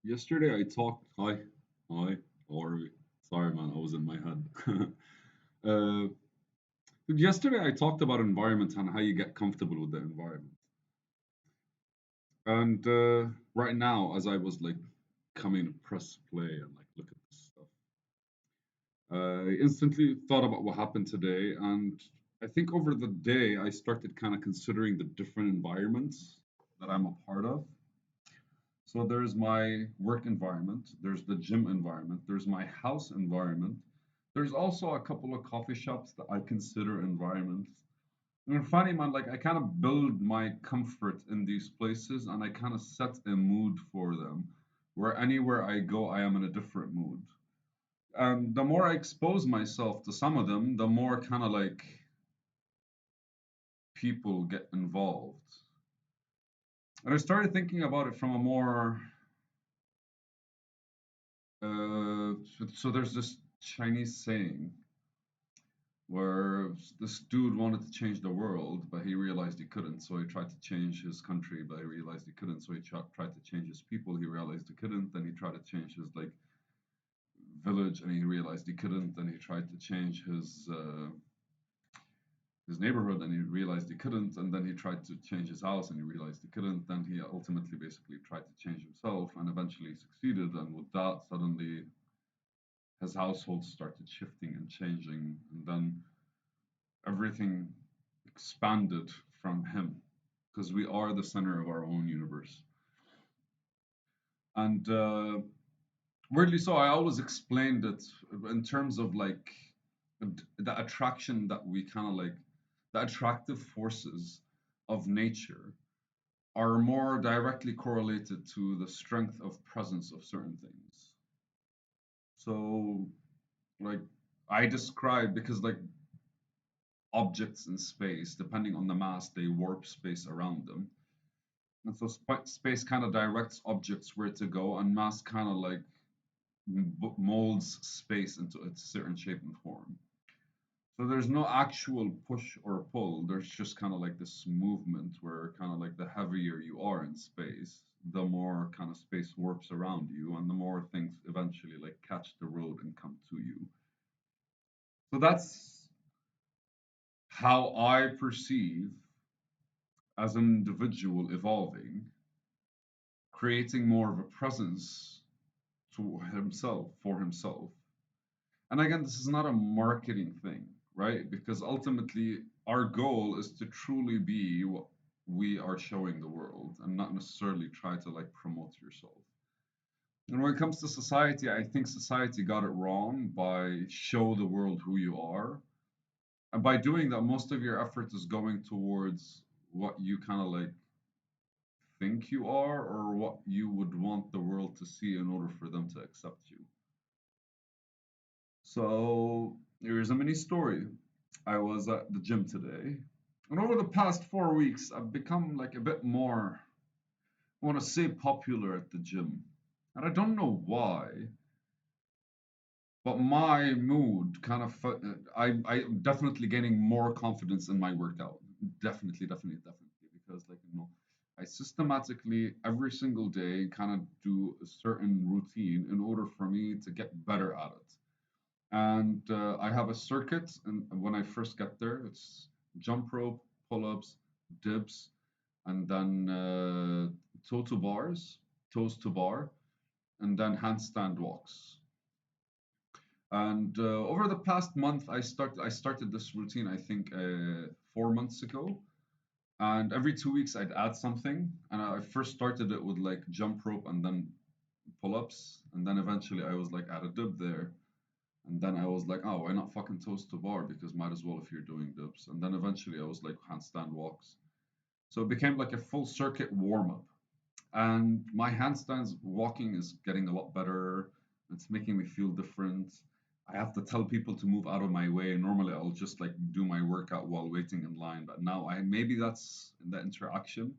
Yesterday I talked. Hi, how are we? Sorry, man, I was in my head. uh, Yesterday I talked about environment and how you get comfortable with the environment. And right now, as I was like coming to press play and like look at this stuff, I instantly thought about what happened today. And I think over the day, I started kind of considering the different environments that I'm a part of. So there's my work environment, there's the gym environment, there's my house environment. There's also a couple of coffee shops that I consider environments. And funny man, like I kind of build my comfort in these places and I kind of set a mood for them. Where anywhere I go, I am in a different mood. And the more I expose myself to some of them, the more kind of like people get involved. And I started thinking about it from a more so there's this Chinese saying where this dude wanted to change the world, but he realized he couldn't, so he tried to change his country, but he realized he couldn't, so he tried to change his people. He realized he couldn't, then he tried to change his like village, and he realized he couldn't. Then he tried to change his neighborhood, and he realized he couldn't. And then he tried to change his house, and he realized he couldn't. Then he ultimately basically tried to change himself, and eventually succeeded. And with that, suddenly his household started shifting and changing, and then everything expanded from him because we are the center of our own universe. And weirdly so, I always explained it in terms of like the attraction that we kind of like, the attractive forces of nature are more directly correlated to the strength of presence of certain things. So, like, I describe because, like, objects in space, depending on the mass, they warp space around them. And so space kind of directs objects where to go, and mass kind of like molds space into its certain shape and form. So there's no actual push or pull. There's just kind of like this movement where kind of like the heavier you are in space, the more kind of space warps around you, and the more things eventually like catch the road and come to you. So that's how I perceive as an individual evolving, creating more of a presence to himself for himself. And again, this is not a marketing thing, right? Because ultimately, our goal is to truly be what we are showing the world and not necessarily try to like promote yourself. And when it comes to society, I think society got it wrong by show the world who you are. And by doing that, most of your effort is going towards what you kind of like think you are or what you would want the world to see in order for them to accept you. So here's a mini story. I was at the gym today, and over the past 4 weeks, I've become like a bit more, I want to say, popular at the gym. And I don't know why, but my mood kind of, I'm definitely gaining more confidence in my workout. Definitely, because like I systematically every single day kind of do a certain routine in order for me to get better at it. And I have a circuit. And when I first get there, it's jump rope, pull-ups, dips, and then toe to bars, toes to bar, and then handstand walks. And over the past month, I started this routine. I think 4 months ago. And every 2 weeks, I'd add something. And I first started it with like jump rope and then pull-ups, and then eventually I was like add a dip there. And then I was like, oh, why not fucking toast to bar? Because might as well if you're doing dips. And then eventually I was like handstand walks. So it became like a full circuit warm up. And my handstands walking is getting a lot better. It's making me feel different. I have to tell people to move out of my way. Normally I'll just like do my workout while waiting in line. But now I maybe that's the interaction.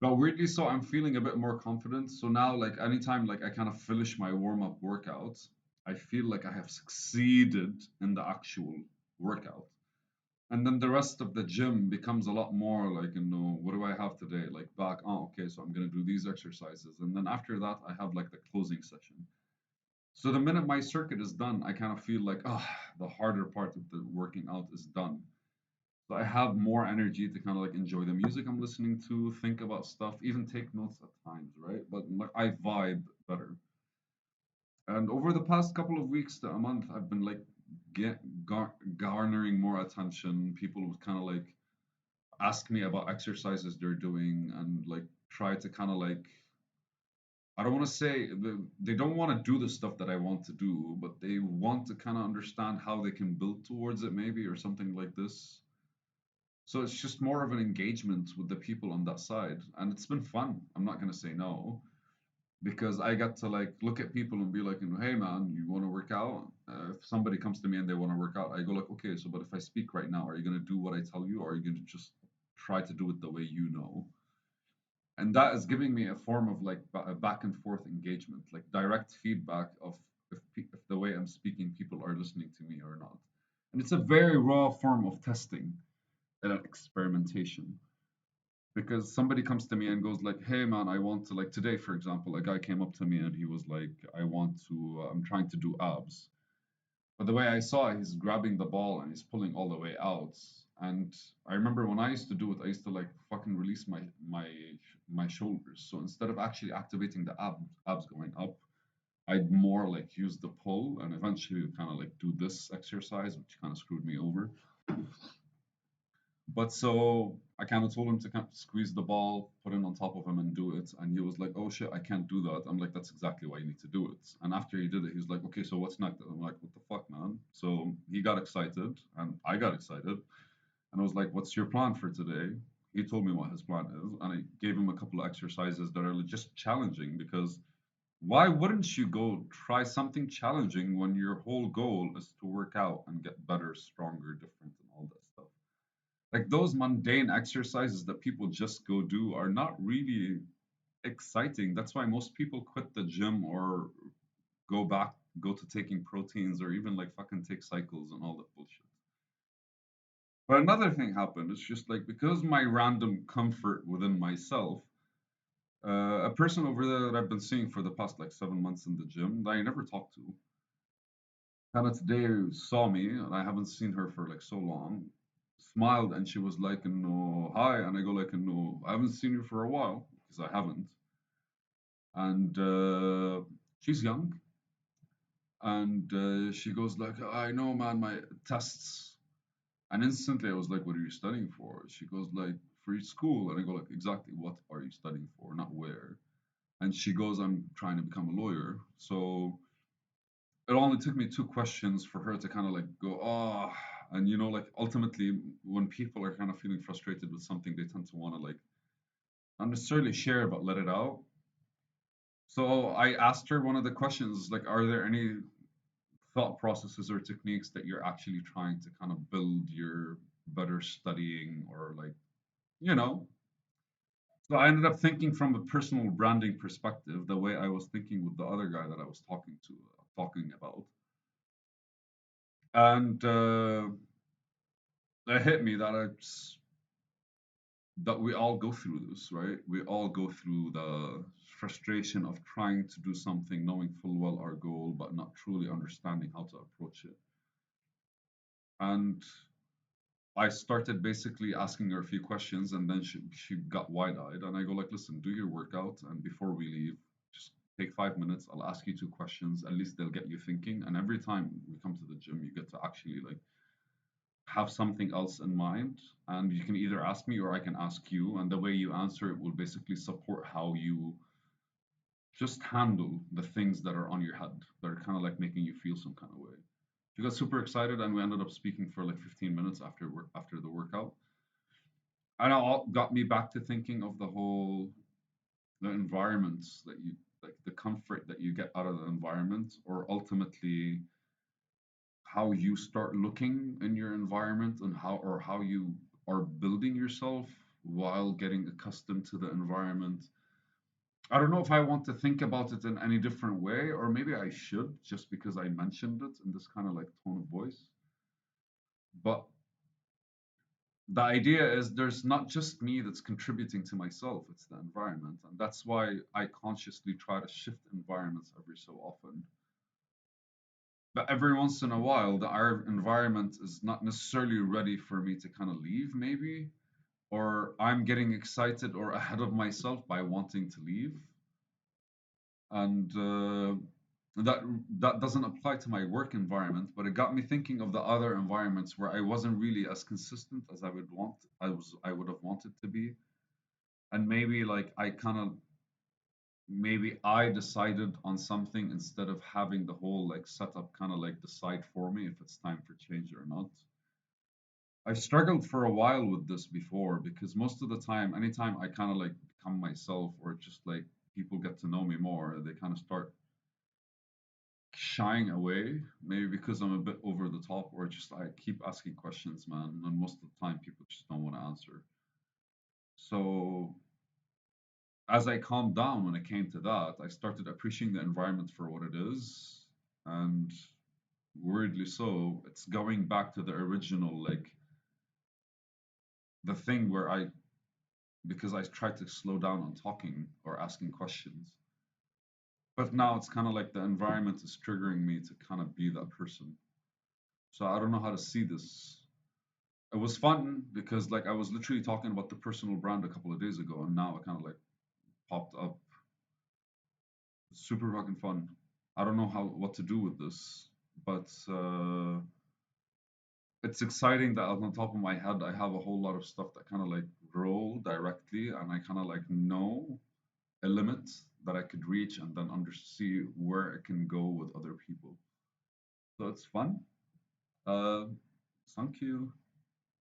But weirdly so I'm feeling a bit more confident. So now like anytime like I kind of finish my warm up workout, I feel like I have succeeded in the actual workout. And then the rest of the gym becomes a lot more like, what do I have today? Like back, oh, okay, so I'm gonna do these exercises. And then after that, I have like the closing session. So the minute my circuit is done, I kind of feel like, the harder part of the working out is done. So I have more energy to kind of like enjoy the music I'm listening to, think about stuff, even take notes at times, right? But like I vibe better. And over the past couple of weeks to a month, I've been like garnering more attention. People would kind of like ask me about exercises they're doing and like try to kind of like, I don't want to say they don't want to do the stuff that I want to do, but they want to kind of understand how they can build towards it, maybe, or something like this. So it's just more of an engagement with the people on that side. And it's been fun. I'm not going to say no because I got to like look at people and be like, hey man, you want to work out? If somebody comes to me and they want to work out, I go like, okay, so but if I speak right now, are you going to do what I tell you or are you going to just try to do it the way you know? And that is giving me a form of like a back and forth engagement, like direct feedback of if the way I'm speaking, people are listening to me or not. And it's a very raw form of testing and experimentation because somebody comes to me and goes like, hey man, I want to, like today for example, a guy came up to me and he was like, I want to I'm trying to do abs, but the way I saw it, he's grabbing the ball and he's pulling all the way out. And I remember when I used to do it, I used to like fucking release my shoulders. So instead of actually activating the abs going up, I'd more like use the pull and eventually kind of like do this exercise, which kind of screwed me over. But so I kind of told him to kind of squeeze the ball, put it on top of him, and do it. And he was like, "Oh shit, I can't do that." I'm like, "That's exactly why you need to do it." And after he did it, he was like, "Okay, so what's next?" I'm like, "What the fuck, man?" So he got excited, and I got excited, and I was like, "What's your plan for today?" He told me what his plan is, and I gave him a couple of exercises that are just challenging because why wouldn't you go try something challenging when your whole goal is to work out and get better, stronger, different, and all that stuff? Like those mundane exercises that people just go do are not really exciting. That's why most people quit the gym or go to taking proteins or even like fucking take cycles and all that bullshit. But another thing happened. It's just like because my random comfort within myself, a person over there that I've been seeing for the past like 7 months in the gym that I never talked to, kind of today saw me and I haven't seen her for like so long, smiled and she was like, no, hi. And I go like, no, I haven't seen you for a while because I haven't. And she's young. And she goes like, I know, man, my tests. And instantly I was like, what are you studying for? She goes like, for school. And I go like, exactly what are you studying for? Not where. And she goes, I'm trying to become a lawyer. So it only took me two questions for her to kind of like go, oh, and like ultimately when people are kind of feeling frustrated with something, they tend to want to like not necessarily share, but let it out. So I asked her one of the questions, like, are there any thought processes or techniques that you're actually trying to kind of build your better studying or like, you know? So I ended up thinking from a personal branding perspective, the way I was thinking with the other guy that I was talking about. And it hit me that we all go through this, right? We all go through the frustration of trying to do something, knowing full well our goal, but not truly understanding how to approach it. And I started basically asking her a few questions, and then she got wide-eyed, and I go like, "Listen, do your workout, and before we leave, just take 5 minutes. I'll ask you two questions. At least they'll get you thinking. And every time we come to the gym, you get to actually like have something else in mind, and you can either ask me or I can ask you, and the way you answer it will basically support how you just handle the things that are on your head that are kind of like making you feel some kind of way." She got super excited, and we ended up speaking for like 15 minutes after the workout. And it all got me back to thinking of the environments that you like, the comfort that you get out of the environment, or ultimately how you start looking in your environment and how you are building yourself while getting accustomed to the environment. I don't know if I want to think about it in any different way, or maybe I should just because I mentioned it in this kind of like tone of voice. But the idea is there's not just me that's contributing to myself, it's the environment. And that's why I consciously try to shift environments every so often. But every once in a while, our environment is not necessarily ready for me to kind of leave, maybe, or I'm getting excited or ahead of myself by wanting to leave. And that that doesn't apply to my work environment, but it got me thinking of the other environments where I wasn't really as consistent as I would have wanted to be. And maybe like I kind of maybe I decided on something instead of having the whole like setup kind of like decide for me if it's time for change or not. I struggled for a while with this before because most of the time, anytime I kind of like become myself or just like people get to know me more, they kind of start shying away. Maybe because I'm a bit over the top or just I keep asking questions, man. And most of the time, people just don't want to answer. So as I calmed down when it came to that, I started appreciating the environment for what it is. And weirdly so, it's going back to the original, like the thing where because I tried to slow down on talking or asking questions. But now it's kind of like the environment is triggering me to kind of be that person. So I don't know how to see this. It was fun because like I was literally talking about the personal brand a couple of days ago, and now it kind of like popped up. It's super fucking fun. I don't know how what to do with this, but it's exciting that on the top of my head I have a whole lot of stuff that kind of like roll directly, and I kind of like know a limit that I could reach, and then under see where it can go with other people. So it's fun. Uh, thank you.